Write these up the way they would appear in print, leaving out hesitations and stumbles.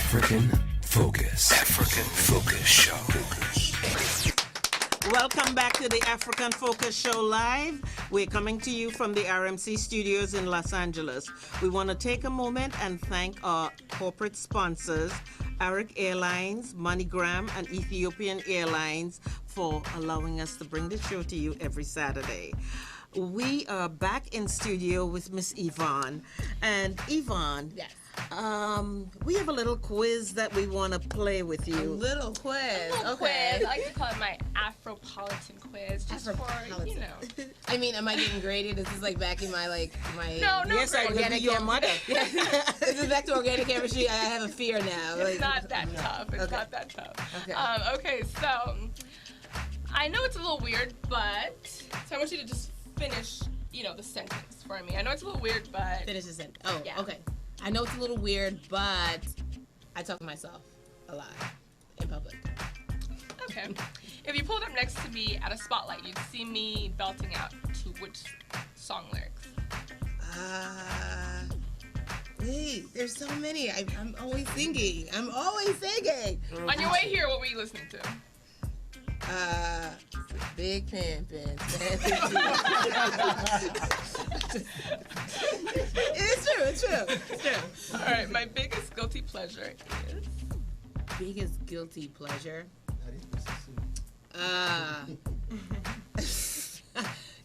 African Focus. African Focus Show. Welcome back to the African Focus Show Live. We're coming to you from the RMC studios in Los Angeles. We want to take a moment and thank our corporate sponsors, Arik Airlines, MoneyGram, and Ethiopian Airlines, for allowing us to bring the show to you every Saturday. We are back in studio with Miss Yvonne. And Yvonne, yes. We have a little quiz that we want to play with you. A little quiz. Quiz. I like to call it my Afropolitan quiz, just for, you know. I mean, am I getting graded? This is like back in my No, Yes, I would be your mother. This is back to organic chemistry. I have a fear now. It's not that tough. It's not that tough. Okay. Okay, so I know it's a little weird, but so I want you to just finish, the sentence for me. I know it's a little weird, but Finish the sentence. Oh, yeah. okay. I know it's a little weird, but I talk to myself a lot in public. Okay. If you pulled up next to me at a spotlight, you'd see me belting out to which song lyrics? Wait, there's so many. I'm always singing. On your way here, what were you listening to? Big Pimpin'. It's true. All right, my biggest guilty pleasure is? Biggest guilty pleasure?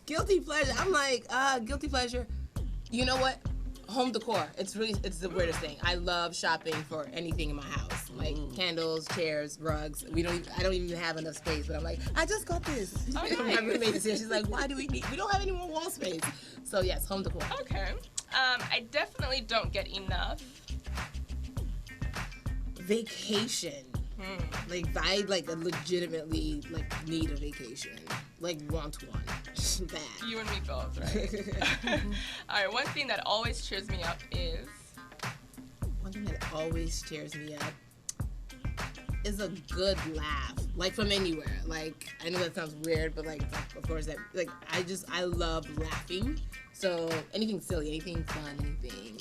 Guilty pleasure. I'm like, guilty pleasure. You know what? Home decor. It's the weirdest thing. I love shopping for anything in my house, like candles, chairs, rugs. I don't even have enough space, but I'm like, I just got this. Oh, nice. My roommate is here. She's like, why do we don't have any more wall space? So yes, home decor. Okay. I definitely don't get enough. Vacation. Like I legitimately need a vacation. Want one. Bad. You and me both, right? All right, one thing that always cheers me up is? One thing that always cheers me up is a good laugh. From anywhere. I know that sounds weird, but of course I love laughing. So anything silly, anything fun, anything.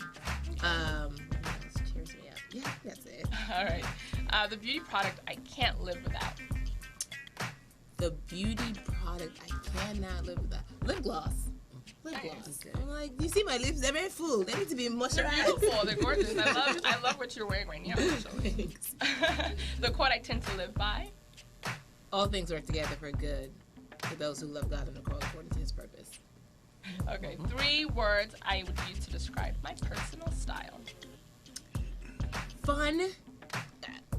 What else cheers me up? Yeah, that's it. All right. The beauty product I can't live without. The beauty product I cannot live without. Lip gloss. Lip gloss. I'm like, you see my lips? They're very full. They need to be moisturized. They're beautiful. They're gorgeous. I love what you're wearing right now, actually. Thanks. The quote I tend to live by. All things work together for good for those who love God and are called according to His purpose. Okay, 3 words I would use to describe my personal style. Fun,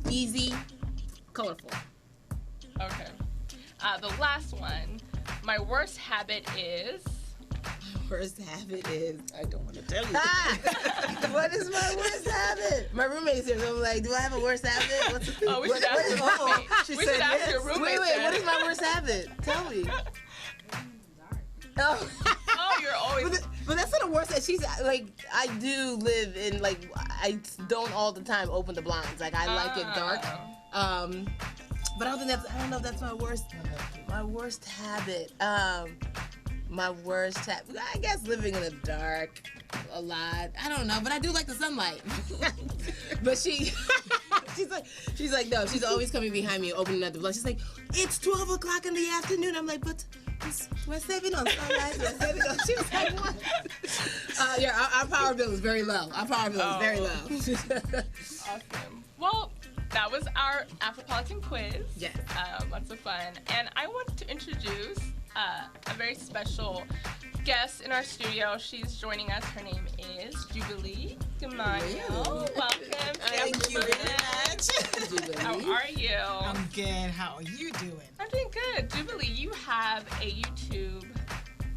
easy, colorful. Okay. The last one. My worst habit is? Worst habit is, I don't want to tell you. What is my worst habit? My roommate is here, so I'm like, do I have a worst habit? What's the We should ask your roommate. She We said should ask yes. your roommate. Wait, what is my worst habit? Tell me. Oh. Oh, you're always... But that's not the worst. She's I do live in I don't all the time open the blinds. I like it dark. But I don't know if that's my worst. My worst habit. My worst habit. I guess living in the dark a lot. I don't know, but I do like the sunlight. But she's like no. She's always coming behind me, opening up the blind. She's like, it's 12 o'clock in the afternoon. I'm like, but we're saving on sunlight. She was like, what? Yeah, our power bill is very low. Awesome. Well, that was our Afropolitan quiz. Yes. Lots of fun. And I want to introduce a very special guest in our studio. She's joining us. Her name is Jubilee Gamano. Welcome. Thank you very much. How are you? I'm good. How are you doing? I'm doing good. Jubilee, you have a YouTube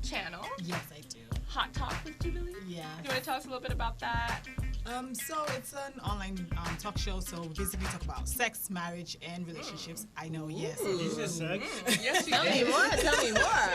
channel. Yes, I do. Hot Talk with Jubilee? Yeah. You want to tell us a little bit about that? So it's an online talk show. So we basically talk about sex, marriage, and relationships. I know, yes. You said sex? Yes, you Tell did. me more.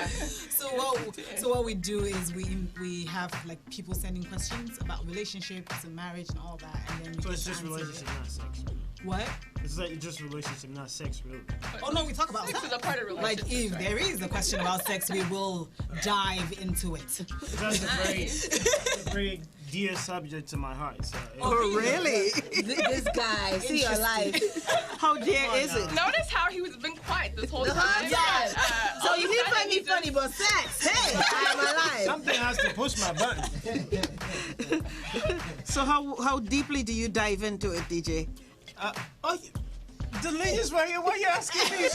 So what we do is we have people sending questions about relationships and marriage and all that, and then we So it's just answer relationship, it. not sex. What? It's just relationship, not sex, really. Oh no, we talk about Sex is a part of relationships. Like if right? there is a question about sex, we will dive into it. That's a very dear subject to my heart. So Oh, really? This guy, see your life. How dear is it? Notice how he was been quiet this whole time. Yes. So you didn't find me he just- funny, but sex. Hey, I'm alive. something has to push my button. So how deeply do you dive into it, DJ? The lady's right here. Why are you asking me?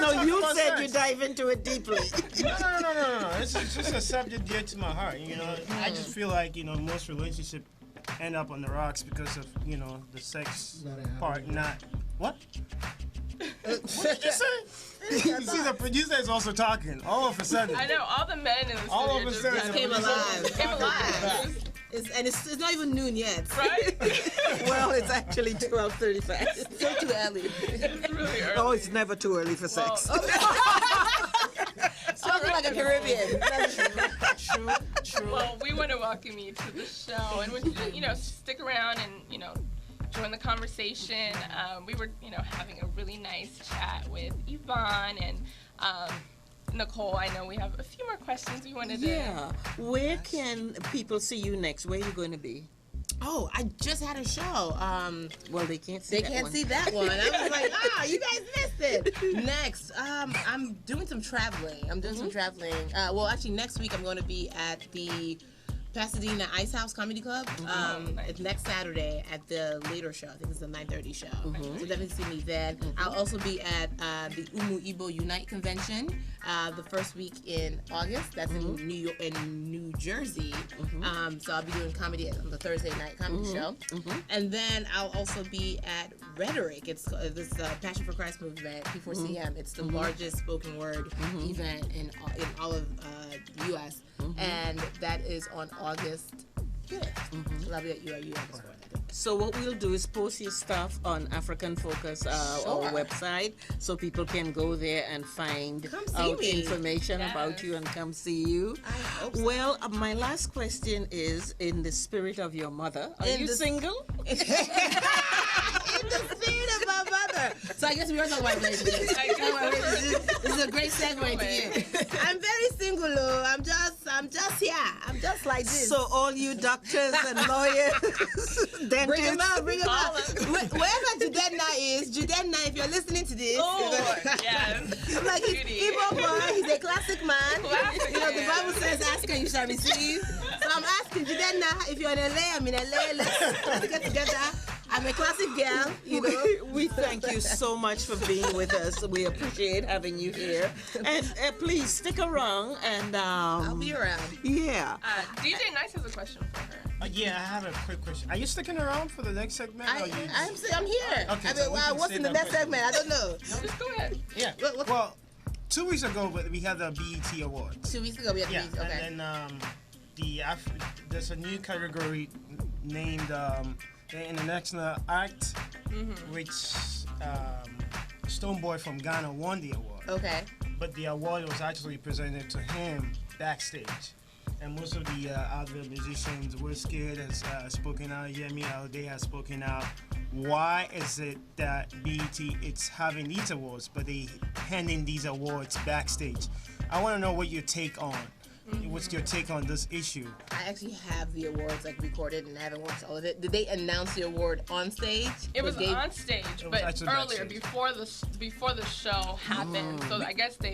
No, you said you dive into it deeply. No. It's just a subject dear to my heart. You know, I just feel like most relationships end up on the rocks because of the sex part. Not what? What did you say? You see, the producer is also talking. All of a sudden. I know all the men in the studio All of a just sudden, came alive. came alive. It's not even noon yet. Right? Well, it's actually 12:35. It's still too early. It's really early. Oh, it's never too early for sex. Spoken like a Caribbean. True. Well, we want to welcome you to the show, and would you stick around and join the conversation. We were having a really nice chat with Yvonne and Nicole. I know we have a few more questions we wanted to. Yeah. Where can people see you next? Where are you going to be? Oh, I just had a show. Well, they can't see They that can't one. see that one. I was like, you guys missed it. Next, I'm doing some traveling. Well, actually, next week I'm going to be at the Pasadena Ice House Comedy Club. It's next Saturday at the later show. I think it's the 9:30 show. So definitely see me then. I'll also be at the Umu Igbo Unite Convention the first week in August. That's in New Jersey. So I'll be doing comedy on the Thursday night comedy show. And then I'll also be at Rhetoric. It's this Passion for Christ movement, P4CM. It's the largest spoken word event in all of the U.S. And that is on August 5th. So I'll be at UIU August 4th. So what we'll do is post your stuff on African Focus, our website, so people can go there and find Come see out me. information about you and come see you. I hope so. Well, my last question is, in the spirit of your mother, are you single? In the spirit of my mother. So I guess we are talking about relationships. This is a great segue to you. I'm very single, Lou. I'm just here. I'm just like this. So all you doctors and lawyers, dentists. Bring him out. Wherever Judenna is, Judenna, if you're listening to this. Oh, yes. Like he's Igbo boy, he's a classic man. Classic The man. Bible says, ask and you shall receive. So I'm asking Judenna, if you're in LA, I'm in LA, let's get together. I'm a classic girl, We thank you so much for being with us. We appreciate having you here. And please stick around and I'll be around. yeah. DJ Nice has a question for her. Yeah, I have a quick question. Are you sticking around for the next segment? I'm here. Okay, I so mean, we can what's say in the that next quick. segment? I don't know. Just go ahead. Yeah. What- Well, 2 weeks ago, we had the BET Awards. 2 weeks ago, we had Yeah, the okay. and then there's a new category named the International Act, which Stoneboy from Ghana won the award. Okay. But the award was actually presented to him backstage. And most of the other musicians, Wizkid has spoken out, Yemi Alade has spoken out. Why is it that BET it's having these awards, but they handing these awards backstage? I want to know what your take on. What's your take on this issue? I actually have the awards recorded and I haven't watched all of it. Did they announce the award on stage? It was Or on stage, was but actually earlier backstage. before the show happened. So I guess they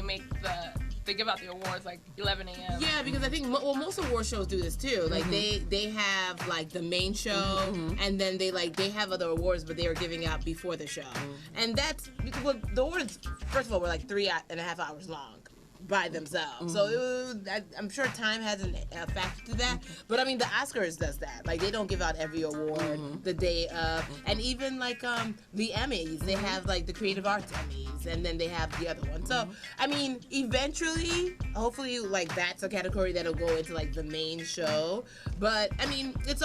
give out the awards like 11 a.m. Yeah, because I think most award shows do this too. Like they have the main show, and then they have other awards, but they are giving out before the show. And that's because the awards, first of all, were 3.5 hours long by themselves. So I'm sure time has a factor to that. But I mean, the Oscars does that. They don't give out every award the day of, and even the Emmys, they have the Creative Arts Emmys, and then they have the other one. So I mean, eventually, hopefully, that's a category that'll go into the main show. But I mean, it's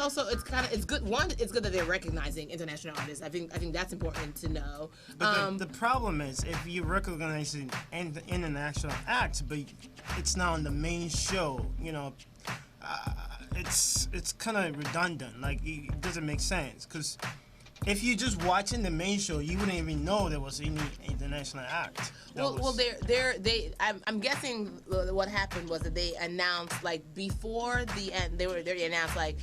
good. One, it's good that they're recognizing international artists. I think that's important to know. But the problem is, if you recognize an international act, but it's not on the main show, it's kind of redundant. It doesn't make sense because if you're just watching the main show, you wouldn't even know there was any international act. I'm guessing what happened was that they announced like before the end. They announced like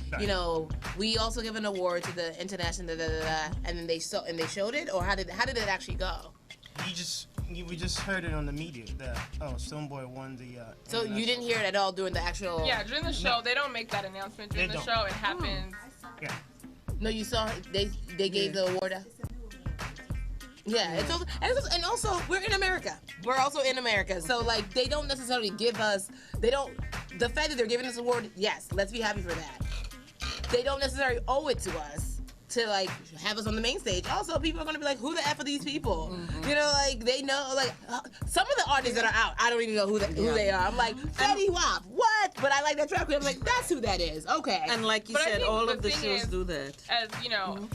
we also give an award to the international and then they showed it, or how did it actually go? We just heard it on the media that Stonebwoy won the. So you didn't hear it at all during the actual. Yeah, during the show they don't make that announcement. During the show it happens. Yeah. No, you saw they gave the award. Yeah, and also we're in America. We're also in America, so like they don't necessarily give us. The fact that they're giving us an award, yes, let's be happy for that. They don't necessarily owe it to us to like have us on the main stage. Also, people are gonna be like, who the F are these people? Like they know like some of the artists that are out. I don't even know who they are. I'm like Fetty Wap, what? But I like that track. I'm like, that's who that is. Okay. And like you said, all of the shows do that. As you know,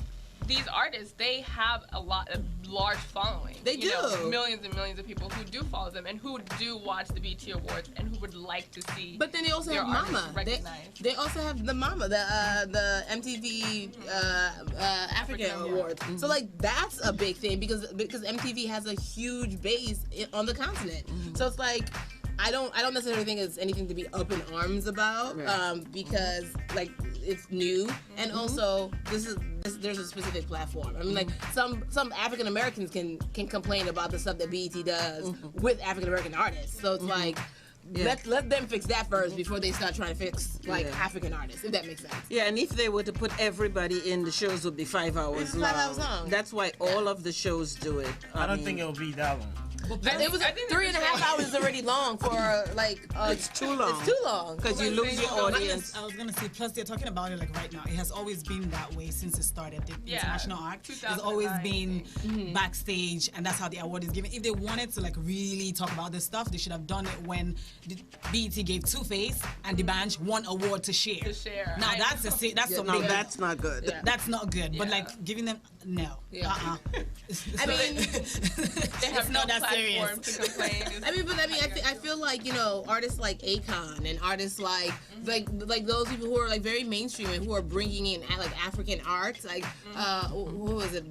these artists, they have a large following. They do. Millions and millions of people who do follow them and who do watch the BET Awards and who would like to see. But then they also have Mama. They also have the Mama, the MTV African Awards. So like that's a big thing because MTV has a huge base on the continent. So it's like. I don't necessarily think it's anything to be up in arms about because like it's new and also there's a specific platform. I mean like some African Americans can complain about the stuff that BET does with African American artists. So it's like let them fix that first before they start trying to fix like African artists, if that makes sense. Yeah, and if they were to put everybody in, the shows would be 5 hours long. 5 hours long. That's why all of the shows do it. I don't think it'll be that long. It was 3.5 hours already long for like. It's too long. It's too long because you lose your audience. I was gonna say. Plus, they're talking about it like right now. It has always been that way since it started. The International Act has always been backstage, and that's how the award is given. If they wanted to like really talk about this stuff, they should have done it when the BET gave Two-Face and the band one award to share. Now that's that's not good. Yeah. That's not good. But like giving them no. Yeah. I mean, it's not that serious. To complain. I feel like artists like Akon and artists like those people who are like very mainstream and who are bringing in like African arts, like who was it?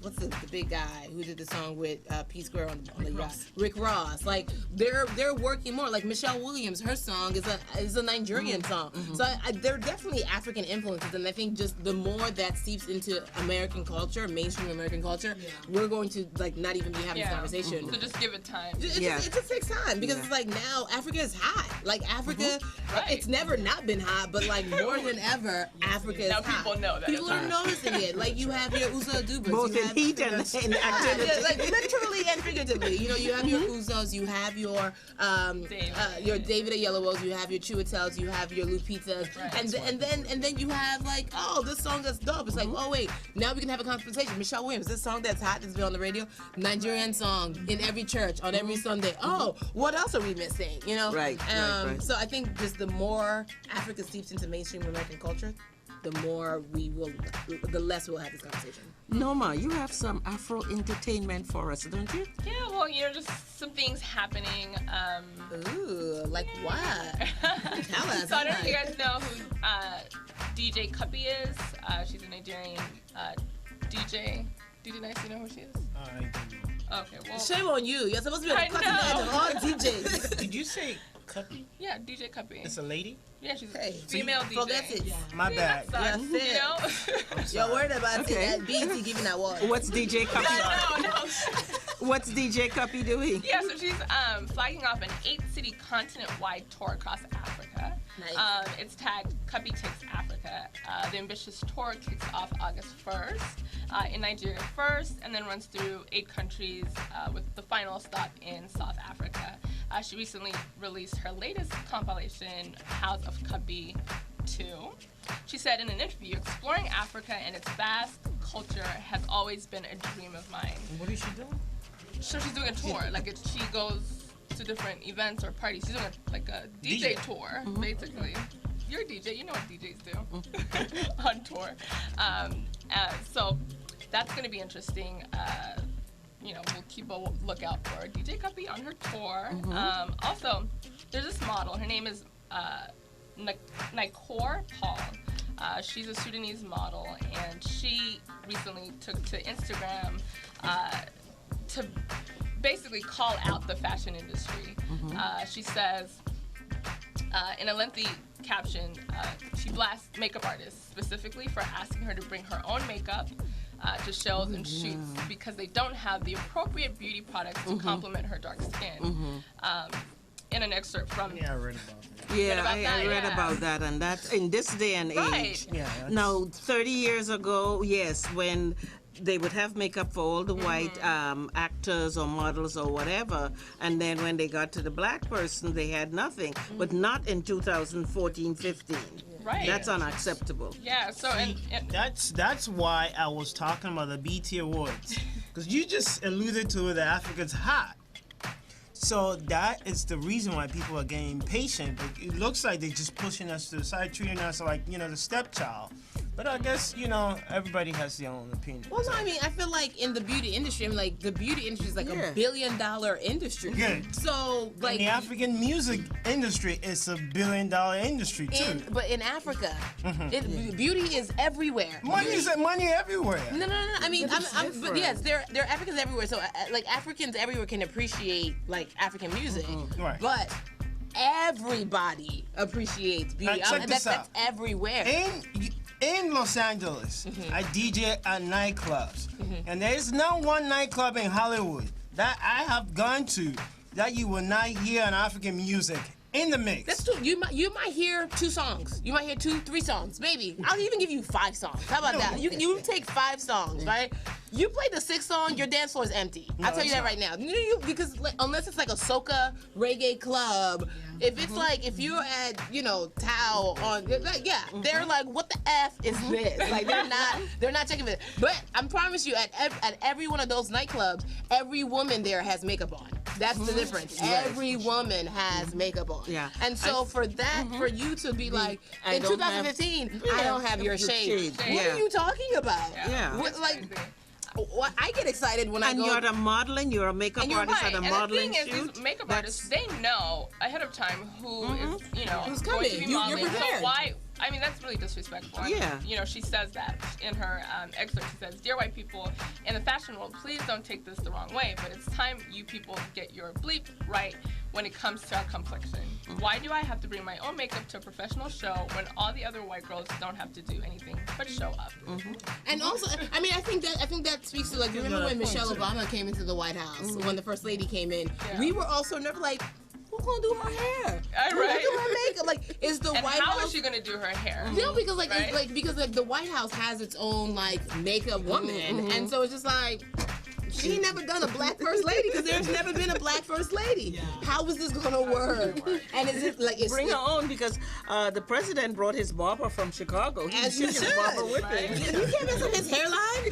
What's the big guy who did the song with P Square on the yacht? Rick Ross. Like they're working more. Like Michelle Williams, her song is a Nigerian song. So they're definitely African influences, and I think just the more that seeps into American culture, mainstream American culture, we're going to like not even be having this conversation. So just give it time. It just takes time because it's like now Africa is hot. Like Africa, it's never not been hot, but like more than ever, Africa is hot. Now people know that. People are noticing it. Like you have your Uzo Dubers. Both in heat and activity. Like literally and figuratively. You have your Uzos, you have your David Oyelowo's, you have your Chiwetels, you have your Lupitas, and then you have like, oh, this song that's dope. It's like, oh wait, now we can have a conversation. Michelle Williams, this song that's hot that's been on the radio, Nigerian song in every church on every Sunday. Oh, what else are we missing? Right. So I think just the more Africa seeps into mainstream American culture, the less we'll have this conversation. Noma, you have some Afro entertainment for us, don't you? Yeah, well, just some things happening. Ooh, like what? Tell us. So I don't know if you guys know who DJ Cuppy is. She's a Nigerian DJ. DJ Nice, you know who she is? I don't know. Okay, well. Shame on you. You're supposed to be on the cutting edge of all DJs. Did you say Cuppy? Yeah, DJ Cuppy. It's a lady? Yeah, she's a female DJ. Forget it. My bad. You're worried about that BET giving that award. What's DJ Cuppy? No. What's DJ Cuppy doing? Yeah, so she's flagging off an 8-city continent-wide tour across Africa. Nice. It's tagged Cuppy Takes Africa. The ambitious tour kicks off August 1st in Nigeria first, and then runs through 8 countries with the final stop in South Africa. She recently released her latest compilation, House of Cuppy 2. She said in an interview, exploring Africa and its vast culture has always been a dream of mine. What is she doing? So she's doing a tour. She goes to different events or parties. She's doing a DJ tour, basically. You're a DJ. You know what DJs do on tour. So that's going to be interesting. We'll keep a lookout for DJ Cuppy on her tour. Also, there's this model. Her name is Nikor Paul. She's a Sudanese model, and and she recently took to Instagram to basically call out the fashion industry. She says in a lengthy caption, she blasts makeup artists specifically for asking her to bring her own makeup to shows and shoots because they don't have the appropriate beauty products to complement her dark skin. In an excerpt from Yeah, I read about that. Yeah, I read about that, and that's in this day and age. Yeah, Now, 30 years ago, yes, when they would have makeup for all the white actors or models or whatever, and then when they got to the black person, they had nothing. But not in 2014-15. Right. That's unacceptable. Yeah, so and That's why I was talking about the BT Awards, because you just alluded to the Africans hot. So that is the reason why people are getting impatient. It looks like they're just pushing us to the side, treating us like, the stepchild. But I guess, everybody has their own opinion. Well, no, I mean, I feel like in the beauty industry, the beauty industry is like $1 billion industry. Good. So, like. And the African music industry is $1 billion industry, too. But in Africa, beauty is everywhere. Money everywhere. No. I mean, but yes, there are Africans everywhere. So, like, Africans everywhere can appreciate, like, African music. Right. But everybody appreciates beauty. Check this out. That's everywhere. In Los Angeles, I DJ at nightclubs, and there is not one nightclub in Hollywood that I have gone to that you will not hear an African music in the mix. That's true. You might hear 2 songs. You might hear 2-3 songs. Maybe I'll even give you 5 songs. How about that? You take 5 songs, right? You play the 6th song, your dance floor is empty. I'll tell you that right now. Because unless it's like a soca reggae club, if it's like if you're at Tao on they're like, what the F is this? Like they're not checking it. But I promise you, at every one of those nightclubs, every woman there has makeup on. That's the difference. Every woman has makeup on. Yeah. And so for you to be like, in 2015, I don't have your shade. What are you talking about? Yeah. I get excited when I go. And you're at a modeling, you're a makeup artist at a modeling shoot. And the thing is, these makeup artists, they know ahead of time who is, who's going coming. to be modeling. You're prepared. So why? I mean, that's really disrespectful. Yeah. And, she says that in her excerpt. She says, "Dear white people in the fashion world, please don't take this the wrong way, but it's time you people get your bleep right when it comes to our complexion. Why do I have to bring my own makeup to a professional show when all the other white girls don't have to do anything but show up?" And also, I mean, I think that speaks to, like, remember when Michelle Obama came into the White House, when the First Lady came in, we were also never like, who's gonna do her hair? Who's gonna do her makeup? Like, is the And White how House? is she gonna do her hair? Because the White House has its own makeup woman, and so it's just like. She ain't never done a black first lady because there's never been a black first lady. Yeah. How is this gonna work? And is it like bring her own because the president brought his barber from Chicago. He as you took should. his barber with him. You can't mess up his hairline.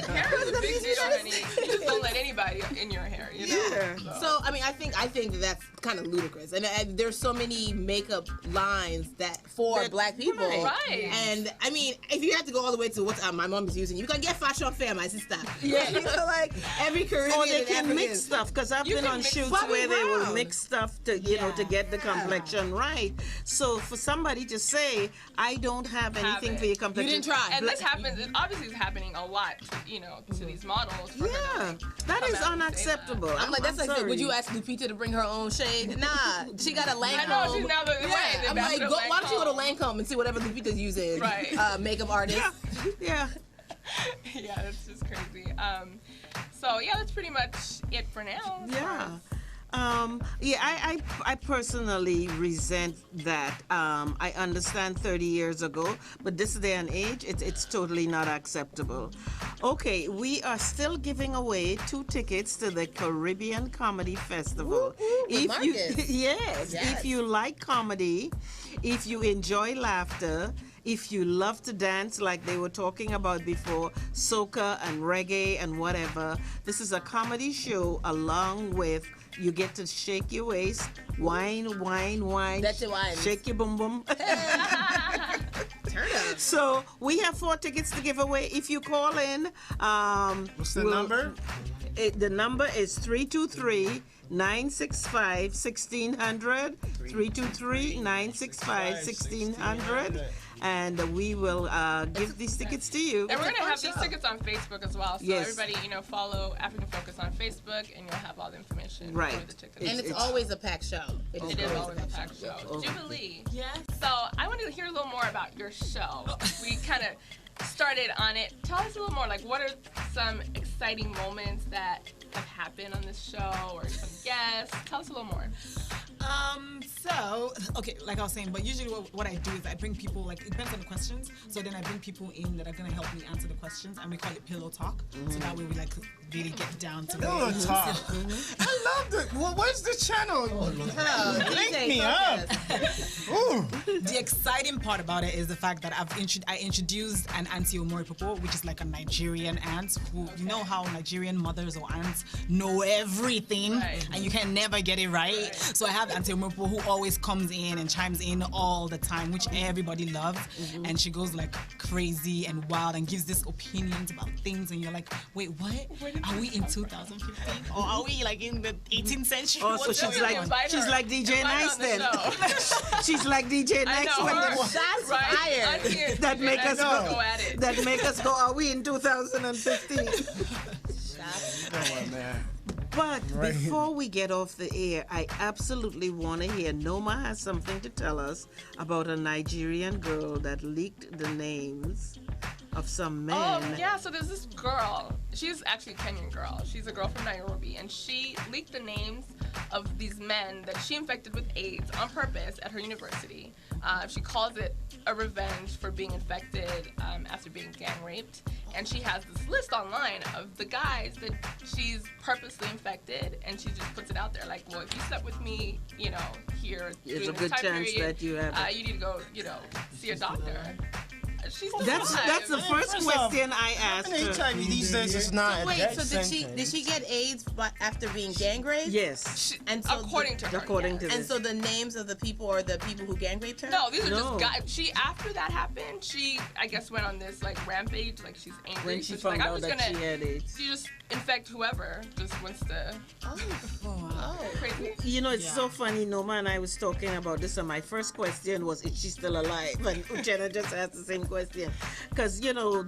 Hair is a big deal, honey. You just don't let anybody in your hair. Yeah. So I mean, I think that's kind of ludicrous, and there's so many makeup lines that for black people. Right. And I mean, if you have to go all the way to what my mom is using, you can get fashion fair, my sister. Yeah. Like every Caribbean Or they and can African. mix stuff because I've been on shoots where they will mix stuff to to get the complexion right. So for somebody to say I don't have anything for your complexion, you didn't try. And this happens. It obviously is happening a lot. To these models. For her to, that is unacceptable. That. I'm like, that's like, would you ask Lupita to bring her own shade? Nah, she got a Lancome. I know she's now the right. I'm like, why don't you go to Lancome and see whatever Lupita's using? Right. Makeup artist. Yeah. Yeah, that's just crazy. So yeah, that's pretty much it for now. Yeah. I personally resent that. I understand 30 years ago, but this day and age, it's totally not acceptable. Okay, we are still giving away 2 tickets to the Caribbean Comedy Festival. If you like comedy, if you enjoy laughter, if you love to dance like they were talking about before, soca and reggae and whatever, this is a comedy show along with you get to shake your waist, wine. That's your wine. Shake your boom boom. Turn up. So we have 4 tickets to give away. If you call in, what's the number? The number is 323-965-1600. 323-965-1600. and we will give these tickets to you. And we're going to have these tickets on Facebook as well. So Yes. everybody, follow African Focus on Facebook, and you'll have all the information Right. for the tickets. And it's always a packed show. It is always a packed show. Jubilee. Yes. So I wanted to hear a little more about your show. We kind of started on it. Tell us a little more. Like, what are some exciting moments that have happened on this show, or some guests? Tell us a little more. So, okay, like I was saying, but usually what I do is I bring people, like, it depends on the questions. So then I bring people in that are going to help me answer the questions, and we call it pillow talk. So that way we, like, really get down to Pillow talk. I love it. Well, where's the channel? Link me up. Ooh. The exciting part about it is the fact that I introduced an Auntie Omoripopo, which is like a Nigerian aunt who, you know how Nigerian mothers or aunts know everything, Right. and you can never get it right. So I have Auntie Omoripopo who always comes in and chimes in all the time, which everybody loves, and she goes like crazy and wild and gives these opinions about things, and you're like, wait, what? Are we in 2015 or are we like in the 18th century? Oh, so What's she's going on? like DJ Nice then. She's like DJ I Nice know when her. Shots Right? fired. I'm here. that make us go at it. that make us go. Are we in 2015? Come on, man. But before we get off the air, I absolutely want to hear. Noma has something to tell us about a Nigerian girl that leaked the names of some men. Oh, yeah, so there's this girl. She's actually a Kenyan girl. She's a girl from Nairobi, and she leaked the names of these men that she infected with AIDS on purpose at her university. She calls it a revenge for being infected after being gang raped. And she has this list online of the guys that she's purposely infected, and she just puts it out there like, well, if you slept with me, here There's during a this good time chance period, that you have you need to go, see a doctor. She's still That's alive. the first First off, question I asked her. HIV these days is not a Wait, death so did sentence. she get AIDS after being gang raped? Yes, And so According to her. according yes. to And this. so the names of the people are the people who gang raped her? No, these are No. just guys. She, after that happened, she, I guess, went on this like rampage. Like she's angry. when So she she's like, found I'm out just that gonna. she had AIDS. She just infect whoever just wants to. Oh. Crazy. It's so funny. Noma and I was talking about this, and my first question was, "Is she still alive?" And Uchenna just asked the same question, because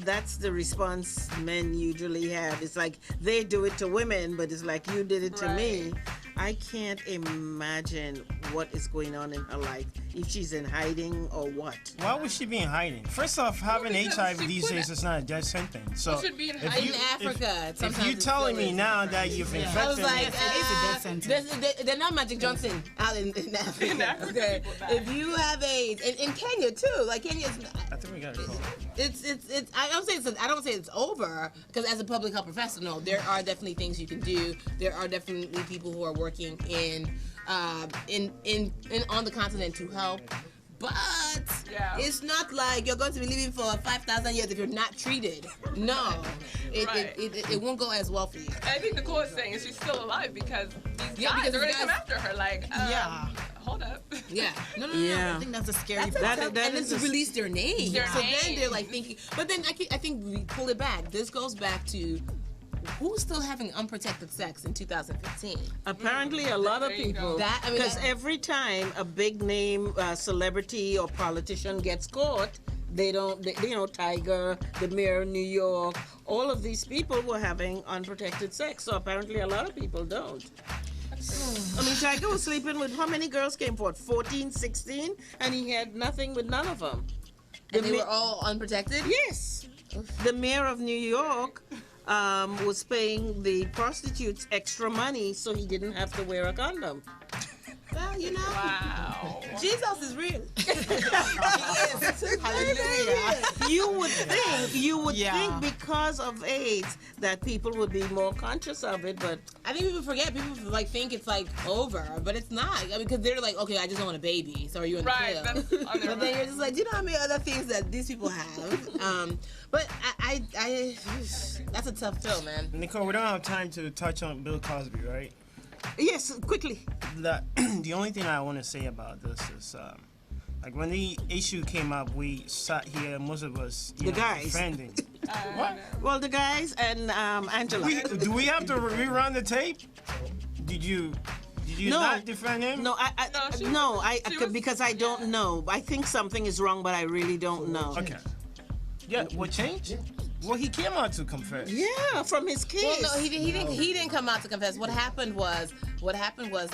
that's the response men usually have. It's like they do it to women, but it's like you did it to me. I can't imagine what is going on in her life, if she's in hiding or what. Why would she be in hiding? First off, having because HIV she these put days is not a death sentence. So should be in if hiding. you- In Africa, if sometimes you're it's telling still me is. now that you've infected I was like, me, It's a death sentence. they're not Magic Johnson out in Africa. In Africa, Okay, people die. if you have AIDS, in Kenya too, like Kenya's. I think we got a call. It's. I don't say it's over, because as a public health professional, there are definitely things you can do. There are definitely people who are working on the continent to help. But it's not like you're going to be living for 5,000 years if you're not treated. No, it won't go as well for you. I think the coolest thing is she's still alive because these guys because are gonna these come guys- after her. Like, hold up. Yeah. No. Yeah. I think that's a scary That's part. a tough, that and then is to a- release their name. Their So then name. they're like thinking, but then I think we pull it back. This goes back to who's still having unprotected sex in 2015. Apparently, a lot of There you people. go. Because every time a big name celebrity or politician gets caught, Tiger, the mayor of New York, all of these people were having unprotected sex. So apparently, a lot of people don't. Tiger was sleeping with how many girls came forward? 14, 16, and he had nothing with none of them. And they were all unprotected? Yes. The mayor of New York was paying the prostitutes extra money so he didn't have to wear a condom. Well, Wow. Jesus is real. Hallelujah. You would think Yeah. because of AIDS that people would be more conscious of it, but I think people forget. People think it's like over, but it's not. because they're like, okay, I just don't want a baby. So are you in Right, the that's pill? on their But then you're mind. just like, do you know how many other things that these people have? But I that's a tough pill, man. Nicole, we don't have time to touch on Bill Cosby, right? yes, quickly. The only thing I want to say about this is, like when the issue came up, we sat here, most of us, The guys. defending. Well, the guys and Angela. Do we have to rerun the tape? Did you Did you No. not defend him? No, because I don't yeah. know. I think something is wrong, but I really don't know. Okay. Yeah, what changed? Well, he came out to confess. Yeah, from his case. Well, no, he didn't come out to confess. What happened was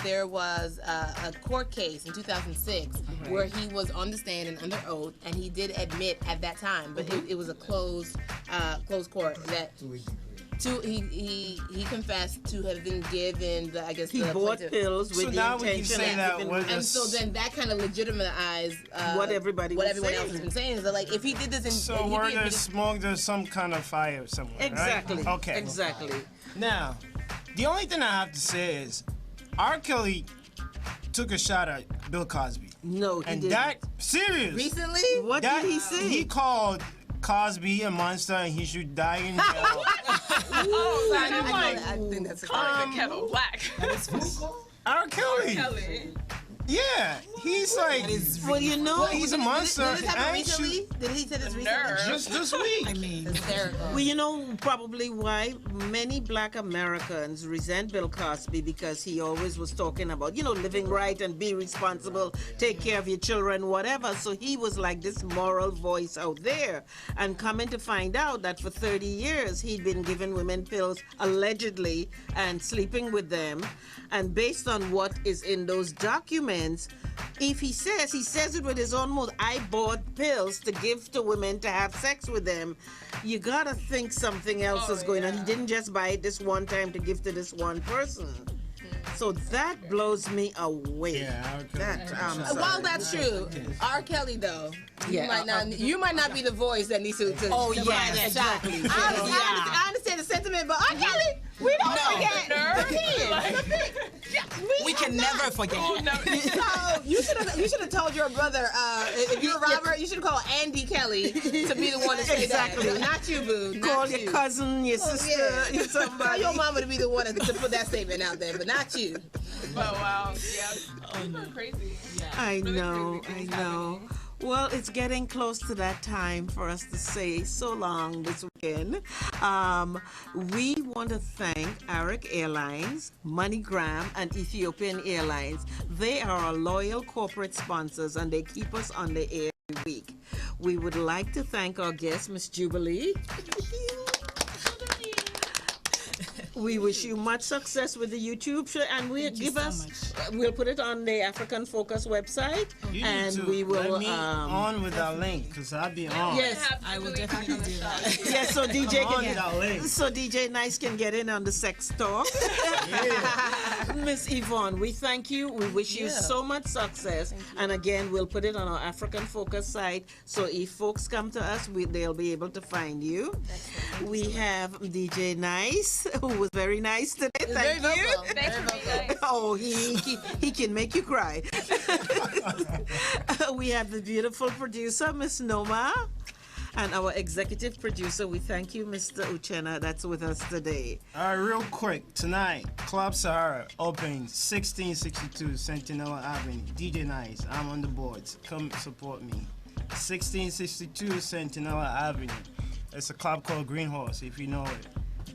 there was a court case in 2006 where he was on the stand and under oath, and he did admit at that time, but it was a closed court that. He confessed to have been given he bought pills with So the now we can intention say of that giving was- women- and so then that kind of legitimized What everybody was everyone else saying. has been saying. So like if he did this in So if he where did- there's smoke, there's some kind of fire somewhere, Exactly. right? Okay. Exactly. Now, the only thing I have to say is, R. Kelly took a shot at Bill Cosby. No, he And didn't. that, serious. recently. What That, did he say? He called Cosby a monster and he should die in jail. I think that's Calling the kettle black. R. Kelly. Kelly. Yeah, he's like, Well, you know, he's a monster. Did this happen and recently? Did he say this recently? Nerve. Just this week. I mean, Hysterical. well, you know probably why many black Americans resent Bill Cosby, because he always was talking about, living right and be responsible, take care of your children, whatever. So he was like this moral voice out there. And coming to find out that for 30 years he'd been giving women pills allegedly and sleeping with them. And based on what is in those documents, if he says it with his own mouth, I bought pills to give to women to have sex with them. You gotta think something else is going on. He didn't just buy it this one time to give to this one person. So that blows me away. Yeah, R. Kelly. That, While that's true, R. Kelly though, Yeah. you might not be the voice that needs to. Oh, to yeah, rise that shot. exactly. I understand the sentiment, but R. Kelly, we don't forget the kids. we can never forget. So you should have told your brother if you're Robert, you should call Andy Kelly to be the one to say Exactly. that. Not you, boo. Not Call you. your cousin, your sister, Yeah. your somebody. Tell your mama to be the one to put that statement out there, but not you. But wow, yeah, people are crazy. I Really know, crazy I things know. happening. Well, it's getting close to that time for us to say so long this weekend. We want to thank Arik Airlines, MoneyGram, and Ethiopian Airlines. They are our loyal corporate sponsors, and they keep us on the air every week. We would like to thank our guest, Miss Jubilee. We wish you much success with the YouTube show, and we'll put it on the African Focus website, You and need to we will. let me on with that link, because I'll be on. Yes, I will definitely do that. yes. So DJ On with that link. so DJ Nice can get in on the sex talk. Miss Yvonne, we thank you. We wish you so much success. And again, we'll put it on our African Focus site. So if folks come to us, they'll be able to find you. We have DJ Nice, who was very nice today. Thank Very you. vocal. Thanks for being nice. Oh, he can make you cry. We have the beautiful producer, Miss Noma, and our executive producer. We thank you, Mr. Uchenna, that's with us today. All right, real quick. Tonight, Club Sahara opening 1662 Sentinella Avenue. DJ Nice, I'm on the boards. Come support me. 1662 Sentinella Avenue. It's a club called Green Horse, if you know it.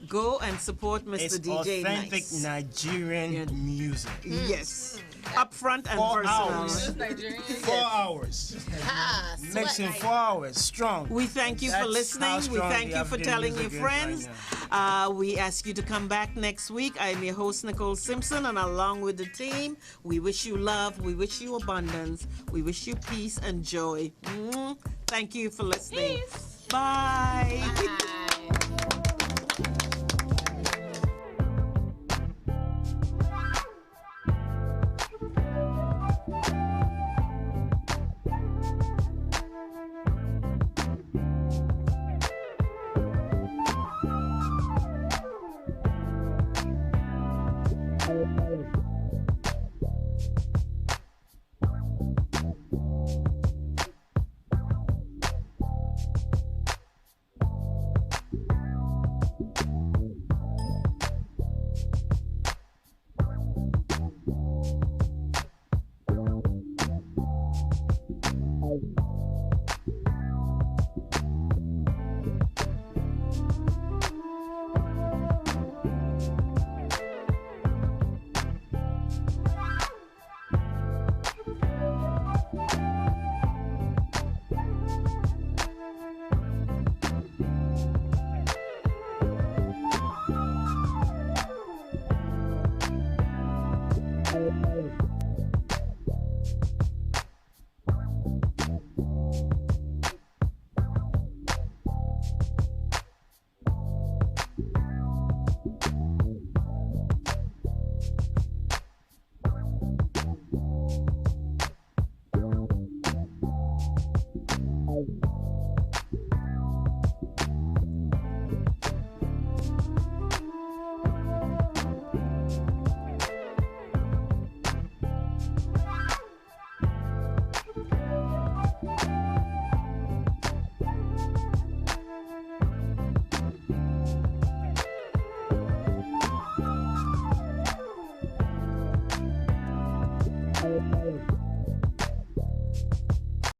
Go and support Mr. It's DJ authentic Nice. Nigerian music. Yes. Upfront and 4 personal. hours. Just Nigerian. 4 hours. Ah, Mixing 4 hours. Strong. We thank you for That's how listening. We strong thank the you for African telling your music is friends. right We ask you to come back next week. I'm your host, Nicole Simpson, and along with the team, we wish you love, we wish you abundance, we wish you peace and joy. Thank you for listening. Peace. Bye. Bye.